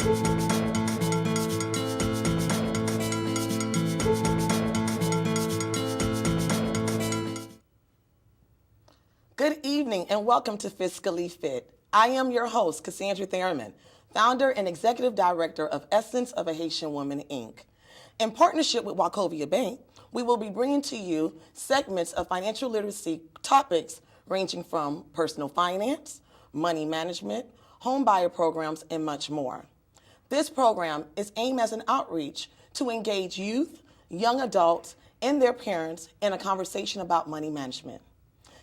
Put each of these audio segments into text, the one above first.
Good evening and welcome to Fiscally Fit. I am your host, Cassandra Thurman, founder and executive director of Essence of a Haitian Woman, Inc. In partnership with Wachovia Bank, we will be bringing to you segments of financial literacy topics ranging from personal finance, money management, home buyer programs, and much more. This program is aimed as an outreach to engage youth, young adults, and their parents in a conversation about money management.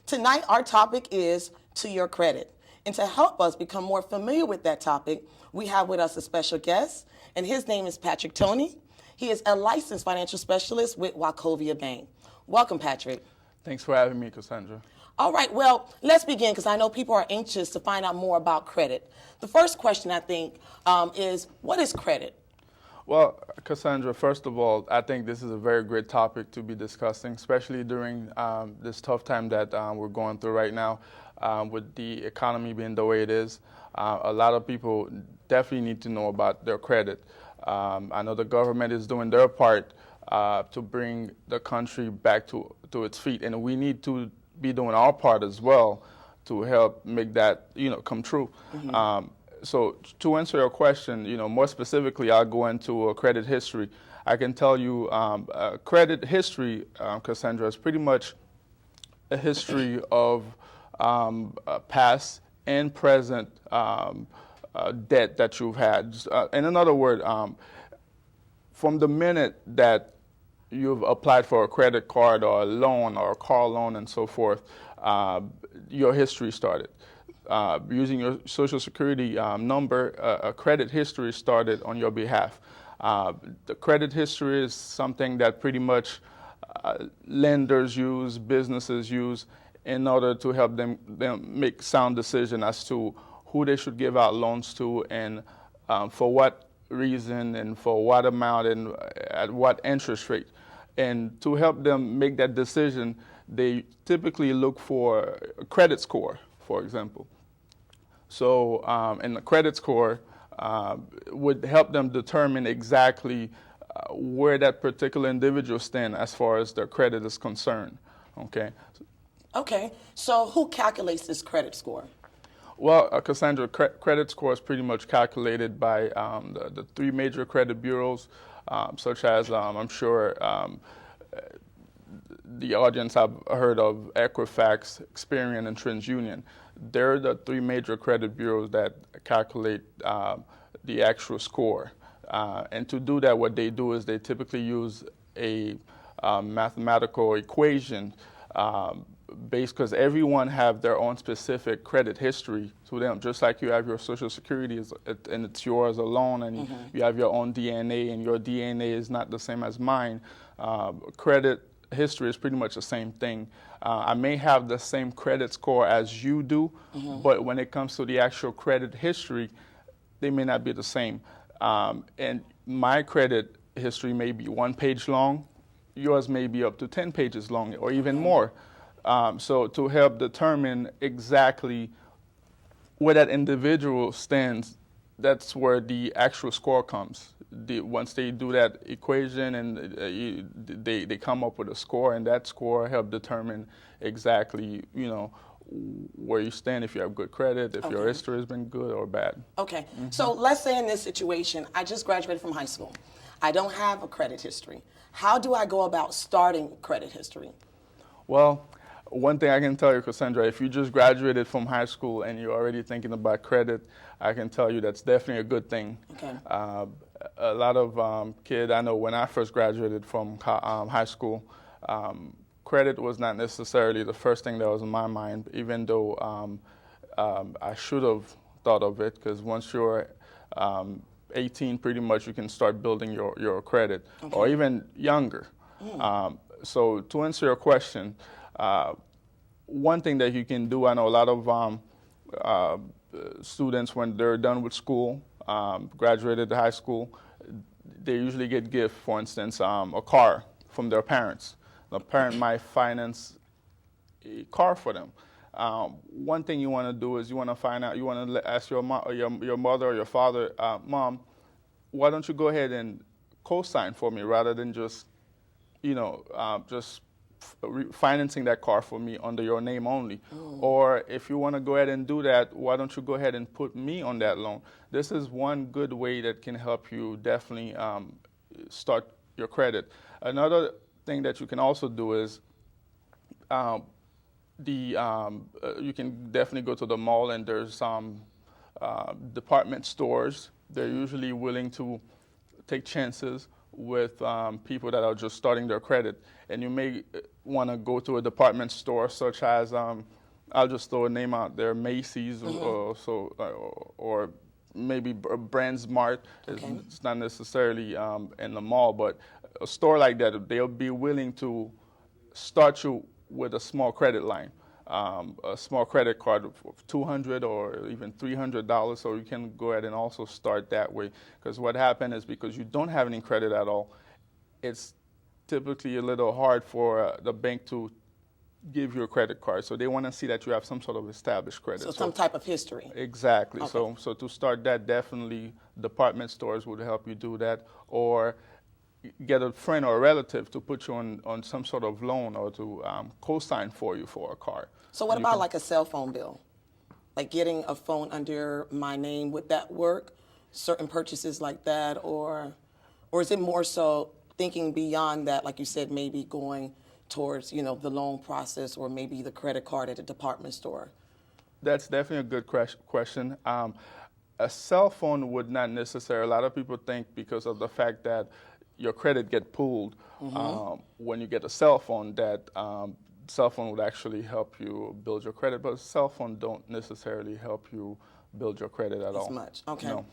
Tonight, our topic is To Your Credit. And to help us become more familiar with that topic, we have with us a special guest, and his name is Patrick Toney. He is a licensed financial specialist with Wachovia Bank. Welcome, Patrick. Thanks for having me, Cassandra. All right, well, let's begin because I know people are anxious to find out more about credit. The first question, I think, is what is credit? Well, Cassandra, first of all, I think this is a very great topic to be discussing, especially during this tough time that we're going through right now with the economy being the way it is. A lot of people definitely need to know about their credit. I know the government is doing their part to bring the country back to its feet, and we need to be doing our part as well to help make that, come true. Mm-hmm. So to answer your question, more specifically, I'll go into a credit history. I can tell you credit history, Cassandra, is pretty much a history of past and present debt that you've had. In other words, from the minute that you've applied for a credit card or a loan or a car loan and so forth, your history started. Using your Social Security number, a credit history started on your behalf. The credit history is something that pretty much lenders use, businesses use, in order to help them make sound decision as to who they should give out loans to and for what reason and for what amount and at what interest rate. And to help them make that decision, they typically look for a credit score, for example. So, and the credit score would help them determine exactly where that particular individual stands as far as their credit is concerned. Okay. Okay. So, who calculates this credit score? Well, Cassandra, credit score is pretty much calculated by the three major credit bureaus, such as I'm sure the audience have heard of Equifax, Experian, and TransUnion. They're the three major credit bureaus that calculate the actual score. And to do that, what they do is they typically use a mathematical equation based, because everyone have their own specific credit history to them. Just like you have your Social Security and it's yours alone, and mm-hmm. you have your own DNA, and your DNA is not the same as mine. Credit history is pretty much the same thing. I may have the same credit score as you do, mm-hmm. but when it comes to the actual credit history, they may not be the same. And my credit history may be 1 page long, yours may be up to 10 pages long or even more. So to help determine exactly where that individual stands, that's where the actual score comes. Once they do that equation and they come up with a score, and that score help determine exactly, where you stand, if you have good credit, if your history has been good or bad. Okay, mm-hmm. So let's say in this situation, I just graduated from high school. I don't have a credit history. How do I go about starting credit history? Well, one thing I can tell you, Cassandra, if you just graduated from high school and you're already thinking about credit, I can tell you that's definitely a good thing. Okay. A lot of kids, I know when I first graduated from high school, credit was not necessarily the first thing that was in my mind, even though I should have thought of it, because once you're 18, pretty much you can start building your credit, or even younger. So to answer your question, one thing that you can do, I know a lot of students, when they're done with school, graduated high school, they usually get gifts, for instance, a car from their parents. The parent might finance a car for them. One thing you want to do is you want to find out, you want to ask your mother or your father, Mom, why don't you go ahead and co-sign for me rather than just, just financing that car for me under your name only. Or if you want to go ahead and do that, why don't you go ahead and put me on that loan? This is one good way that can help you definitely start your credit. Another thing that you can also do is you can definitely go to the mall, and there's some department stores. They're usually willing to take chances with people that are just starting their credit. And you may want to go to a department store such as, I'll just throw a name out there, Macy's, or maybe BrandSmart. Okay. It's not necessarily in the mall, but a store like that, they'll be willing to start you with a small credit line, a small credit card of $200 or even $300, so you can go ahead and also start that way. Because what happened is, because you don't have any credit at all, it's typically a little hard for the bank to give you a credit card. So they want to see that you have some sort of established credit. So some type of history. Exactly. Okay. So to start that, definitely department stores would help you do that, or get a friend or a relative to put you on some sort of loan, or to co-sign for you for a car. So what about like a cell phone bill? Like getting a phone under my name, would that work? Certain purchases like that, or is it more so thinking beyond that, like you said, maybe going towards, the loan process, or maybe the credit card at a department store? That's definitely a good question. A cell phone would not necessarily, a lot of people think because of the fact that your credit get pulled when you get a cell phone, that cell phone would actually help you build your credit, but cell phone don't necessarily help you build your credit at all. As much, okay. No.